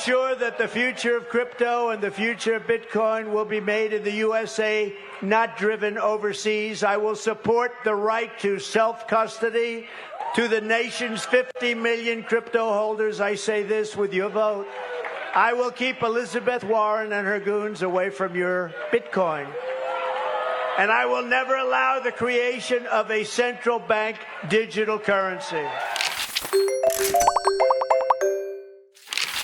ensure that the future of crypto and the future of Bitcoin will be made in the USA, not driven overseas. I will support the right to self-custody to the nation's 50 million crypto holders. I say this with your vote. I will keep Elizabeth Warren and her goons away from your Bitcoin. And I will never allow the creation of a central bank digital currency.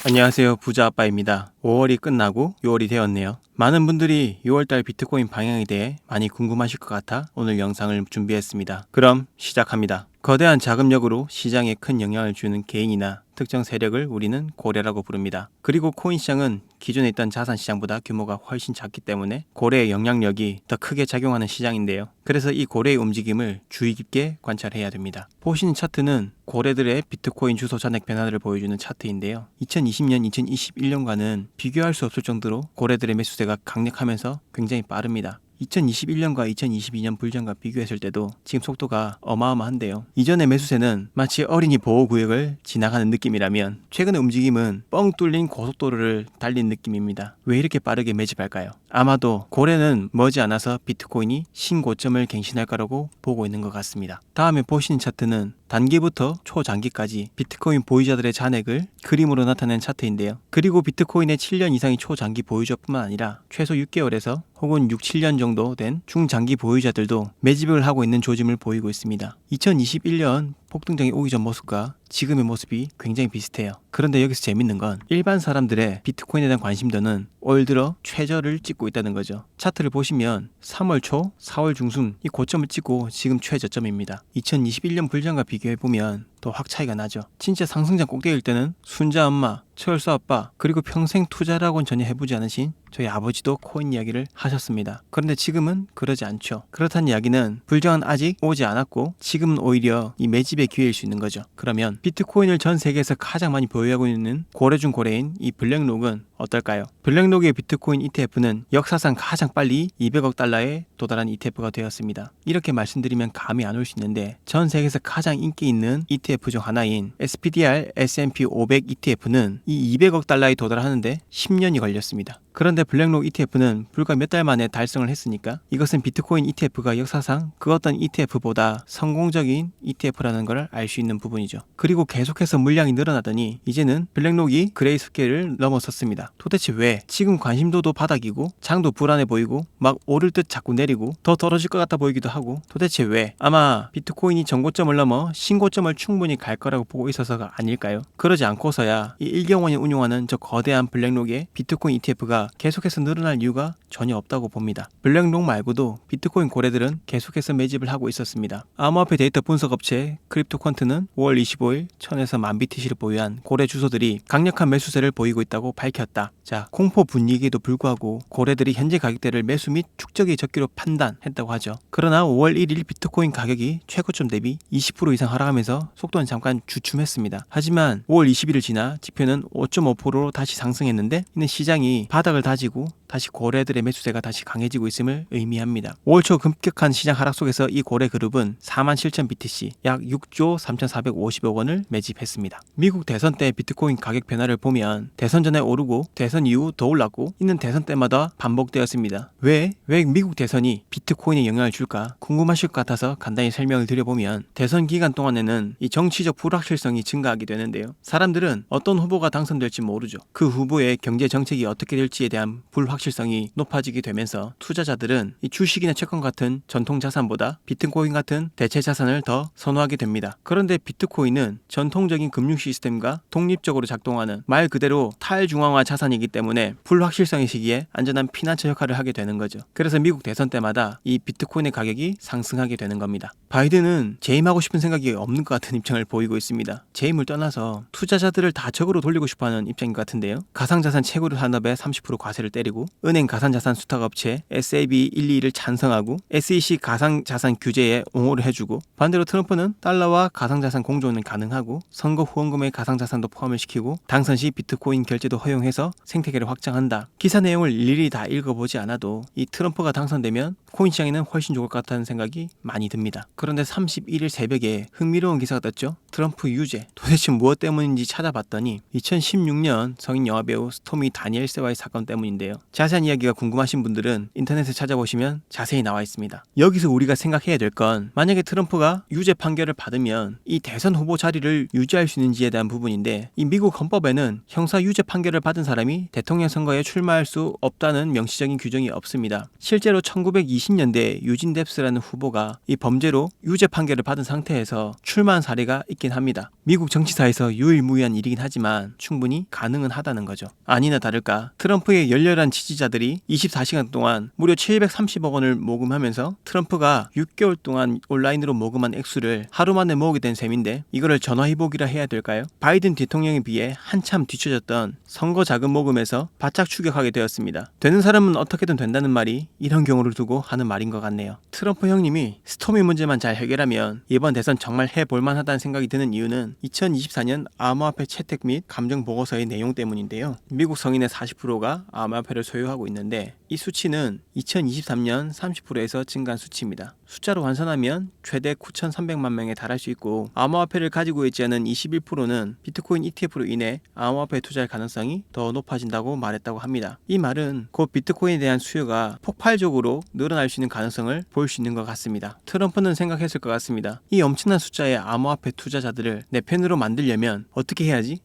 안녕하세요. 부자 아빠입니다. 5월이 끝나고 6월이 되었네요. 많은 분들이 6월달 비트코인 방향에 대해 많이 궁금하실 것 같아 오늘 영상을 준비했습니다. 그럼 시작합니다. 거대한 자금력으로 시장에 큰 영향을 주는 개인이나 특정 세력을 우리는 고래라고 부릅니다. 그리고 코인 시장은 기존에 있던 자산 시장보다 규모가 훨씬 작기 때문에 고래의 영향력이 더 크게 작용하는 시장인데요. 그래서 이 고래의 움직임을 주의 깊게 관찰해야 됩니다. 보시는 차트는 고래들의 비트코인 주소 잔액 변화를 보여주는 차트인데요. 2020년, 2021년과는 비교할 수 없을 정도로 고래들의 매수세가 강력하면서 굉장히 빠릅니다. 2021년과 2022년 불장과 비교했을 때도 지금 속도가 어마어마한데요. 이전의 매수세는 마치 어린이 보호구역을 지나가는 느낌이라면 최근의 움직임은 뻥 뚫린 고속도로를 달린 느낌입니다. 왜 이렇게 빠르게 매집할까요? 아마도 고래는 머지않아서 비트코인이 신고점을 갱신할 거라고 보고 있는 것 같습니다. 다음에 보시는 차트는 단기부터 초장기까지 비트코인 보유자들의 잔액을 그림으로 나타낸 차트인데요. 그리고 비트코인의 7년 이상의 초장기 보유자뿐만 아니라 최소 6개월에서 혹은 6, 7년 정도 된 중장기 보유자들도 매집을 하고 있는 조짐을 보이고 있습니다. 2021년 폭등장이 오기 전 모습과 지금의 모습이 굉장히 비슷해요. 그런데 여기서 재밌는 건 일반 사람들의 비트코인에 대한 관심도는 올 들어 최저를 찍고 있다는 거죠. 차트를 보시면 3월 초, 4월 중순 이 고점을 찍고 지금 최저점입니다. 2021년 불장과 비교해보면 더 확 차이가 나죠. 진짜 상승장 꼭대기일 때는 순자 엄마, 철수 아빠, 그리고 평생 투자라고는 전혀 해보지 않으신 저희 아버지도 코인 이야기를 하셨습니다. 그런데 지금은 그러지 않죠. 그렇다는 이야기는 불장은 아직 오지 않았고 지금은 오히려 이 매집의 기회일 수 있는 거죠. 그러면 비트코인을 전 세계에서 가장 많이 보유하고 있는 고래 중 고래인 이 블랙록은 어떨까요? 블랙록의 비트코인 ETF는 역사상 가장 빨리 200억 달러에 도달한 ETF가 되었습니다. 이렇게 말씀드리면 감이 안 올 수 있는데 전 세계에서 가장 인기 있는 ETF 중 하나인 SPDR S&P 500 ETF는 이 200억 달러에 도달하는데 10년이 걸렸습니다. 그런데 블랙록 ETF는 불과 몇 달 만에 달성을 했으니까 이것은 비트코인 ETF가 역사상 그 어떤 ETF보다 성공적인 ETF라는 걸 알 수 있는 부분이죠. 그리고 계속해서 물량이 늘어나더니 이제는 블랙록이 그레이스케일을 넘어섰습니다. 도대체 왜? 지금 관심도도 바닥이고 장도 불안해 보이고 막 오를 듯 자꾸 내리고 더 떨어질 것 같아 보이기도 하고 도대체 왜? 아마 비트코인이 전고점을 넘어 신고점을 충분히 갈 거라고 보고 있어서가 아닐까요? 그러지 않고서야 이 일경원이 운용하는 저 거대한 블랙록의 비트코인 ETF가 계속해서 늘어날 이유가 전혀 없다고 봅니다. 블랙록 말고도 비트코인 고래들은 계속해서 매집을 하고 있었습니다. 암호화폐 데이터 분석 업체 크립토퀀트는 5월 25일 1000에서 1000BTC를 보유한 고래 주소들이 강력한 매수세를 보이고 있다고 밝혔다. 자, 공포 분위기에도 불구하고 고래들이 현재 가격대를 매수 및 축적의 적기로 판단했다고 하죠. 그러나 5월 1일 비트코인 가격이 최고점 대비 20% 이상 하락하면서 속도는 잠깐 주춤했습니다. 하지만 5월 20일을 지나 지표는 5.5%로 다시 상승했는데 이는 시장이 바닥을 다지고 다시 고래들의 매수세가 다시 강해지고 있음을 의미합니다. 5월 초 급격한 시장 하락 속에서 이 고래 그룹은 47,000BTC 약 6조 3,450억 원을 매집했습니다. 미국 대선 때 비트코인 가격 변화를 보면 대선 전에 오르고 대선 이후 더 올랐고 이는 대선 때마다 반복되었습니다. 왜 미국 대선이 비트코인에 영향을 줄까 궁금하실 것 같아서 간단히 설명을 드려보면 대선 기간 동안에는 이 정치적 불확실성이 증가하게 되는데요. 사람들은 어떤 후보가 당선될지 모르죠. 그 후보의 경제 정책이 어떻게 될지에 대한 불확실성이 높아지게 되면서 투자자들은 이 주식이나 채권 같은 전통 자산보다 비트코인 같은 대체 자산을 더 선호하게 됩니다. 그런데 비트코인은 전통적인 금융 시스템과 독립적으로 작동하는 말 그대로 탈중앙화 자산이기 때문에 불확실성의 시기에 안전한 피난처 역할을 하게 되는 거죠. 그래서 미국 대선 때마다 이 비트코인의 가격이 상승하게 되는 겁니다. 바이든은 재임하고 싶은 생각이 없는 것 같은 입장을 보이고 있습니다. 재임을 떠나서 투자자들을 다 적으로 돌리고 싶어하는 입장인 것 같은데요. 가상자산 채굴 산업에 30% 과세를 때리고 은행 가상자산 수탁업체 SAB12를 찬성하고 SEC 가상자산 규제에 옹호를 해주고, 반대로 트럼프는 달러와 가상자산 공존은 가능하고 선거 후원금의 가상자산도 포함을 시키고 당선 시 비트코인 결제도 허용해서 생태계를 확장한다. 기사 내용을 일일이 다 읽어보지 않아도 이 트럼프가 당선되면 코인 시장에는 훨씬 좋을 것 같다는 생각이 많이 듭니다. 그런데 31일 새벽에 흥미로운 기사가 떴죠. 트럼프 유죄. 도대체 무엇 때문인지 찾아봤더니 2016년 성인 영화배우 스토미 다니엘스와의 사건 때문인데요. 자세한 이야기가 궁금하신 분들은 인터넷에 찾아보시면 자세히 나와 있습니다. 여기서 우리가 생각해야 될 건, 만약에 트럼프가 유죄 판결을 받으면 이 대선 후보 자리를 유지할 수 있는지에 대한 부분인데, 이 미국 헌법에는 형사 유죄 판결을 받은 사람이 대통령 선거에 출마할 수 없다는 명시적인 규정이 없습니다. 실제로 1920년대 유진 뎁스라는 후보가 이 범죄로 유죄 판결을 받은 상태에서 출마한 사례가 있긴 합니다. 미국 정치사에서 유일무이한 일이긴 하지만 충분히 가능은 하다는 거죠. 아니나 다를까 트럼프의 열렬한 지지자들이 24시간 동안 무려 730억 원을 모금하면서 트럼프가 6개월 동안 온라인으로 모금한 액수를 하루 만에 모으게 된 셈인데, 이거를 전화위복이라 해야 될까요? 바이든 대통령에 비해 한참 뒤처졌던 선거 자금 모금에서 바짝 추격하게 되었습니다. 되는 사람은 어떻게든 된다는 말이 이런 경우를 두고 하는 말인 것 같네요. 트럼프 형님이 스토미 문제만 잘 해결하면 이번 대선 정말 해볼만 하다는 생각이 드는 이유는 2024년 암호화폐 채택 및 감정 보고서의 내용 때문인데요. 미국 성인의 40%가 암호화폐를 소유하고 있는데, 이 수치는 2023년 30%에서 증가한 수치입니다. 숫자로 환산하면 최대 9,300만 명에 달할 수 있고, 암호화폐를 가지고 있지 않은 21%는 비트코인 ETF로 인해 암호화폐에 투자할 가능성이 더 높아진다고 말했다고 합니다. 이 말은 곧 비트코인에 대한 수요가 폭발적으로 늘어날 수 있는 가능성을 볼 수 있는 것 같습니다. 트럼프는 생각했을 것 같습니다. 이 엄청난 숫자의 암호화폐 투자자들을 내 편으로 만들려면 어떻게 해야지?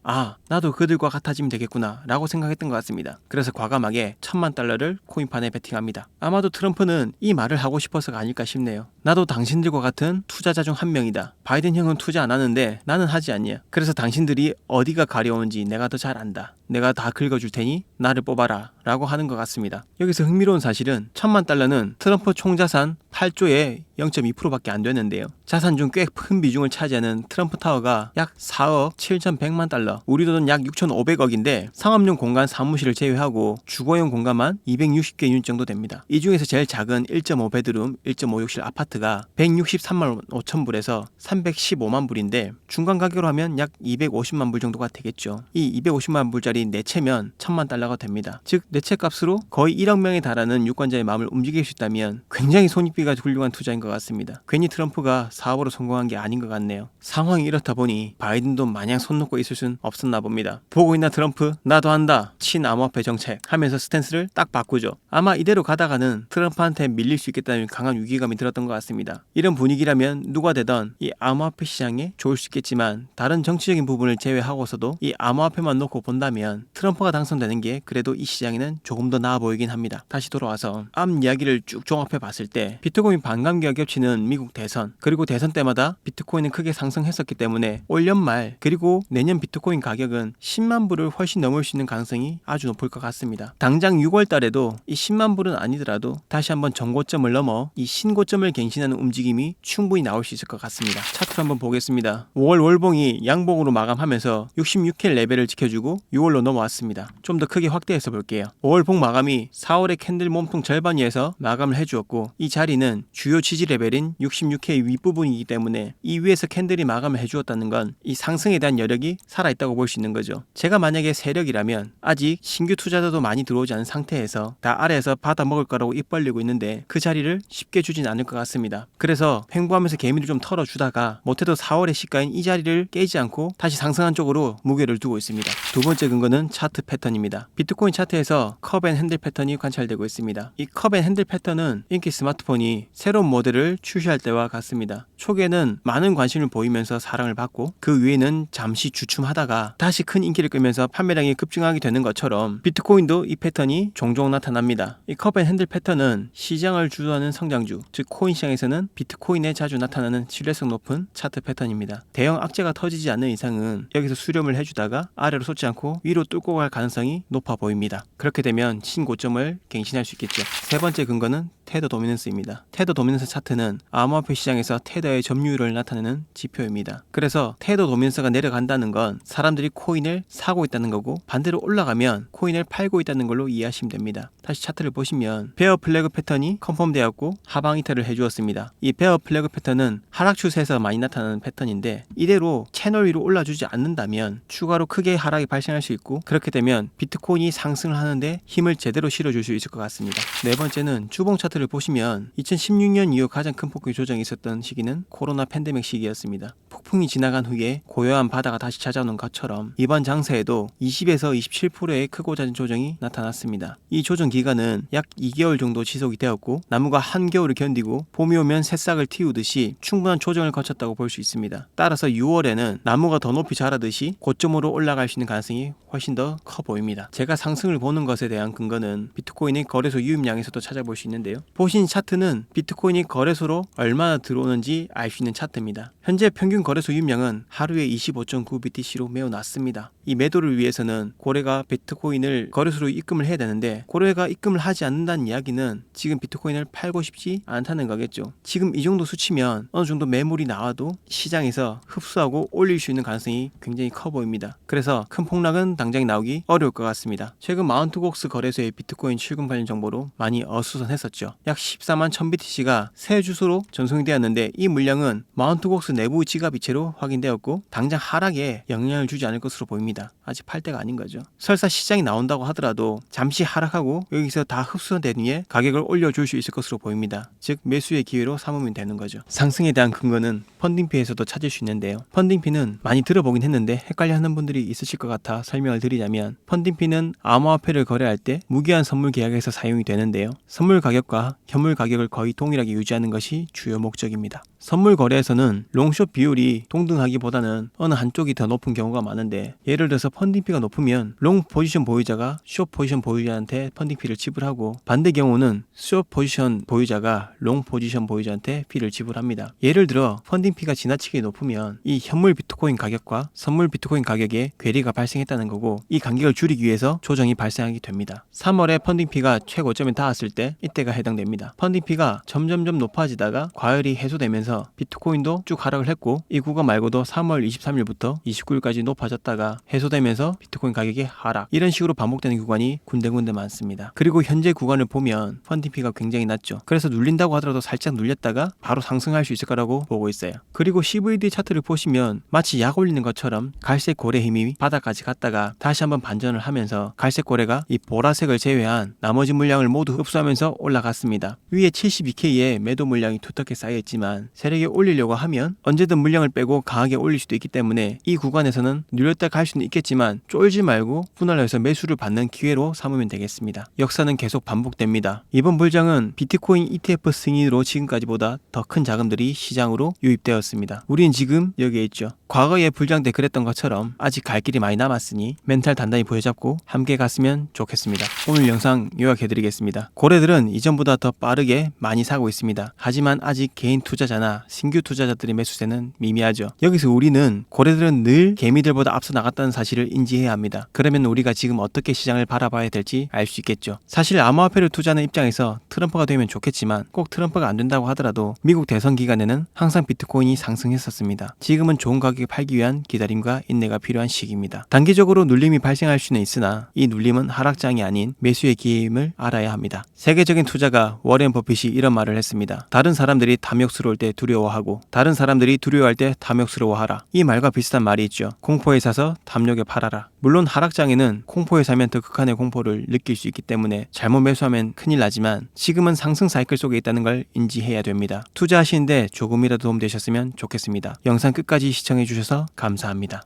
나도 그들과 같아지면 되겠구나 라고 생각했던 것 같습니다. 그래서 과감하게 $10,000를 코인판에 베팅합니다. 아마도 트럼프는 이 말을 하고 싶어서가 아닐까 싶네요. 나도 당신들과 같은 투자자 중 한 명이다. 바이든 형은 투자 안 하는데 나는 하지 않냐. 그래서 당신들이 어디가 가려운지 내가 더 잘 안다. 내가 다 긁어줄 테니 나를 뽑아라 라고 하는 것 같습니다. 여기서 흥미로운 사실은 $10,000는 트럼프 총자산 8조의 0.2%밖에 안 되는데요. 자산 중 꽤 큰 비중을 차지하는 트럼프 타워가 약 4억 7,100만 달러, 우리 돈 약 6,500억인데 상업용 공간 사무실을 제외하고 주거용 공간만 260개 유닛 정도 됩니다. 이 중에서 제일 작은 1.5베드룸 1.5욕실 아파트가 163만 5천 불에서 315만 불인데 중간 가격으로 하면 약 250만 불 정도가 되겠죠. 이 250만 불짜리 내채면 $10,000가 됩니다. 즉 내채 값으로 거의 1억 명에 달하는 유권자의 마음을 움직일 수 있다면 굉장히 손익비가 훌륭한 투자인 것 같습니다. 괜히 트럼프가 사업으로 성공한 게 아닌 것 같네요. 상황이 이렇다 보니 바이든도 마냥 손 놓고 있을 순 없었나 봅니다. 보고 있나 트럼프? 나도 한다. 친암호화폐 정책 하면서 스탠스를 딱 바꾸죠. 아마 이대로 가다가는 트럼프한테 밀릴 수 있겠다는 강한 위기감이 들었던 것 같습니다. 이런 분위기라면 누가 되던 이 암호화폐 시장에 좋을 수 있겠지만, 다른 정치적인 부분을 제외하고서도 이 암호화폐만 놓고 본다면 트럼프가 당선되는 게 그래도 이 시장에는 조금 더 나아 보이긴 합니다. 다시 돌아와서 앞 이야기를 쭉 종합해 봤을 때 비트코인 반감기가 겹치는 미국 대선, 그리고 대선 때마다 비트코인은 크게 상승했었기 때문에 올 연말 그리고 내년 비트코인 가격은 10만 불을 훨씬 넘을 수 있는 가능성이 아주 높을 것 같습니다. 당장 6월 달에도 이 10만 불은 아니더라도 다시 한번 전고점을 넘어 이 신고점을 갱신하는 움직임이 충분히 나올 수 있을 것 같습니다. 차트를 한번 보겠습니다. 5월 월봉이 양봉으로 마감하면서 66K 레벨을 지켜주고 6월로 넘어왔습니다. 좀 더 크게 확대해서 볼게요. 5월 봉 마감이 4월의 캔들 몸통 절반 위에서 마감을 해주었고, 이 자리는 주요 지지 레벨인 66K 윗부분이기 때문에 이 위에서 캔들이 마감을 해주었다는 건 이 상승에 대한 여력이 살아있다고 볼 수 있는 거죠. 제가 만약에 세력이라면 아직 신규 투자자도 많이 들어오지 않은 상태에서 다 아래에서 받아 먹을 거라고 입 벌리고 있는데 그 자리를 쉽게 주진 않을 것 같습니다. 그래서 횡보하면서 개미를 좀 털어주다가 못해도 4월의 시가인 이 자리를 깨지 않고 다시 상승한 쪽으로 무게를 두고 있습니다. 두 번째 근거는 차트 패턴입니다. 비트코인 차트에서 컵 앤 핸들 패턴이 관찰되고 있습니다. 이 컵 앤 핸들 패턴은 인기 스마트폰이 새로운 모델을 출시할 때와 같습니다. 초기에는 많은 관심을 보이면서 사랑을 받고 그 위에는 잠시 주춤하다가 다시 큰 인기를 끌면서 판매량이 급증하게 되는 것처럼 비트코인도 이 패턴이 종종 나타납니다. 이 컵 앤 핸들 패턴은 시장을 주도하는 성장주, 즉 코인 시장에서는 비트코인에 자주 나타나는 신뢰성 높은 차트 패턴입니다. 대형 악재가 터지지 않는 이상은 여기서 수렴을 해주다가 아래로 솟지 않고 위로 뚫고 갈 가능성이 높아 보입니다. 그렇게 되면 신고점을 갱신할 수 있겠죠. 세 번째 근거는 테더 도미넌스입니다. 테더 도미넌스 차트는 암호화폐 시장에서 테더의 점유율을 나타내는 지표입니다. 그래서 테더 도미넌스가 내려간다는 건 사람들이 코인을 사고 있다는 거고, 반대로 올라가면 코인을 팔고 있다는 걸로 이해하시면 됩니다. 다시 차트를 보시면 베어 플래그 패턴이 컨펌 되었고 하방 이탈을 해주었습니다. 이 베어 플래그 패턴은 하락 추세에서 많이 나타나는 패턴인데, 이대로 채널 위로 올라주지 않는다면 추가로 크게 하락이 발생할 수 있고, 그렇게 되면 비트코인이 상승을 하는데 힘을 제대로 실어줄 수 있을 것 같습니다. 네 번째는 주봉 차트를 보시면 2016년 이후 가장 큰 폭의 조정이 있었던 시기는 코로나 팬데믹 시기였습니다. 폭풍이 지나간 후에 고요한 바다가 다시 찾아오는 것처럼 이번 장세에도 20에서 27%의 크고 잦은 조정이 나타났습니다. 이 조정 기간은 약 2개월 정도 지속이 되었고, 나무가 한겨울을 견디고 봄이 오면 새싹을 틔우듯이 충분한 조정을 거쳤다고 볼 수 있습니다. 따라서 6월에는 나무가 더 높이 자라듯이 고점으로 올라갈 수 있는 가능성이 훨씬 더 커 보입니다. 제가 상승을 보는 것에 대한 근거는 비트코인의 거래소 유입량에서도 찾아볼 수 있는데요. 보신 차트는 비트코인이 거래소로 얼마나 들어오는지 알 수 있는 차트입니다. 현재 평균 거래소 유입량은 하루에 25.9 BTC로 매우 낮습니다. 이 매도를 위해서는 고래가 비트코인을 거래소로 입금을 해야 되는데, 고래가 입금을 하지 않는다는 이야기는 지금 비트코인을 팔고 싶지 않다는 거겠죠. 지금 이 정도 수치면 어느 정도 매물이 나와도 시장에서 흡수하고 올릴 수 있는 가능성이 굉장히 커 보입니다. 그래서 큰 폭락은 당장 나오기 어려울 것 같습니다. 최근 마운트곡스 거래소의 비트코인 출금 관련 정보로 많이 어수선했었죠. 약 14만 1000BTC가 새 주소로 전송이 되었는데, 이 물량은 마운트곡스 내부 지갑 이체로 확인되었고 당장 하락에 영향을 주지 않을 것으로 보입니다. 아직 팔 때가 아닌 거죠. 설사 시장이 나온다고 하더라도 잠시 하락하고 여기서 다 흡수된 후에 가격을 올려줄 수 있을 것으로 보입니다. 즉 매수의 기회로 삼으면 되는 거죠. 상승에 대한 근거는 펀딩피에서도 찾을 수 있는데요. 펀딩피는 많이 들어보긴 했는데 헷갈려하는 분들이 있으실 것 같아 설명을 드리자면, 펀딩피는 암호화폐를 거래할 때 무기한 선물 계약에서 사용이 되는데요. 선물 가격과 현물 가격을 거의 동일하게 유지하는 것이 주요 목적입니다. 선물 거래에서는 롱숏 비율이 동등하기보다는 어느 한쪽이 더 높은 경우가 많은데, 예를 들어서 펀딩피가 높으면 롱 포지션 보유자가 숏 포지션 보유자한테 펀딩피를 지불하고, 반대 경우는 숏 포지션 보유자가 롱 포지션 보유자한테 피를 지불합니다. 예를 들어 펀딩피가 지나치게 높으면 이 현물 비트코인 가격과 선물 비트코인 가격에 괴리가 발생했다는 거고, 이 간격을 줄이기 위해서 조정이 발생하게 됩니다. 3월에 펀딩피가 최고점에 닿았을 때 이때가 해당됩니다. 펀딩피가 점점점 높아지다가 과열이 해소되면서 비트코인도 쭉 하락을 했고, 이 구간 말고도 3월 23일부터 29일까지 높아졌다가 해소되면서 비트코인 가격이 하락, 이런 식으로 반복되는 구간이 군데군데 많습니다. 그리고 현재 구간을 보면 펀딩피가 굉장히 낮죠. 그래서 눌린다고 하더라도 살짝 눌렸다가 바로 상승할 수 있을 거라고 보고 있어요. 그리고 CVD 차트를 보시면 마치 약 올리는 것처럼 갈색 고래 힘이 바닥까지 갔다가 다시 한번 반전을 하면서 갈색 고래가 이 보라색을 제외한 나머지 물량을 모두 흡수하면서 올라갔습니다. 위에 72K의 매도 물량이 두텁게 쌓여있지만 세력이 올리려고 하면 언제든 물량을 빼고 강하게 올릴 수도 있기 때문에 이 구간에서는 눌렸다 갈 수는 있겠지만 쫄지 말고 분할해서 매수를 받는 기회로 삼으면 되겠습니다. 역사는 계속 반복됩니다. 이번 불장은 비트코인 ETF 승인으로 지금까지보다 더 큰 자금들이 시장으로 유입되었습니다. 우린 지금 여기에 있죠. 과거에 불장 때 그랬던 것처럼 아직 갈 길이 많이 남았으니 멘탈 단단히 부여잡고 함께 갔으면 좋겠습니다. 오늘 영상 요약해드리겠습니다. 고래들은 이전보다 더 빠르게 많이 사고 있습니다. 하지만 아직 개인 투자자나 신규 투자자들의 매수세는 미미하죠. 여기서 우리는 고래들은 늘 개미들보다 앞서 나갔다는 사실을 인지해야 합니다. 그러면 우리가 지금 어떻게 시장을 바라봐야 될지 알 수 있겠죠. 사실 암호화폐를 투자하는 입장에서 트럼프가 되면 좋겠지만, 꼭 트럼프가 안 된다고 하더라도 미국 대선 기간에는 항상 비트코인이 상승했었습니다. 지금은 좋은 가격에 팔기 위한 기다림과 인내가 필요한 시기입니다. 단기적으로 눌림이 발생할 수는 있으나 이 눌림은 하락장이 아닌 매수의 기회임을 알아야 합니다. 세계적인 투자가 워렌 버핏이 이런 말을 했습니다. 다른 사람들이 탐욕스러울 때 두려워하고 다른 사람들이 두려워할 때 탐욕스러워하라. 이 말과 비슷한 말이 있죠. 공포에 사서 탐욕에 팔아라. 물론 하락장에는 공포에 사면 더 극한의 공포를 느낄 수 있기 때문에 잘못 매수하면 큰일 나지만, 지금은 상승 사이클 속에 있다는 걸 인지해야 됩니다. 투자하시는데 조금이라도 도움 되셨으면 좋겠습니다. 영상 끝까지 시청해 주셔서 감사합니다.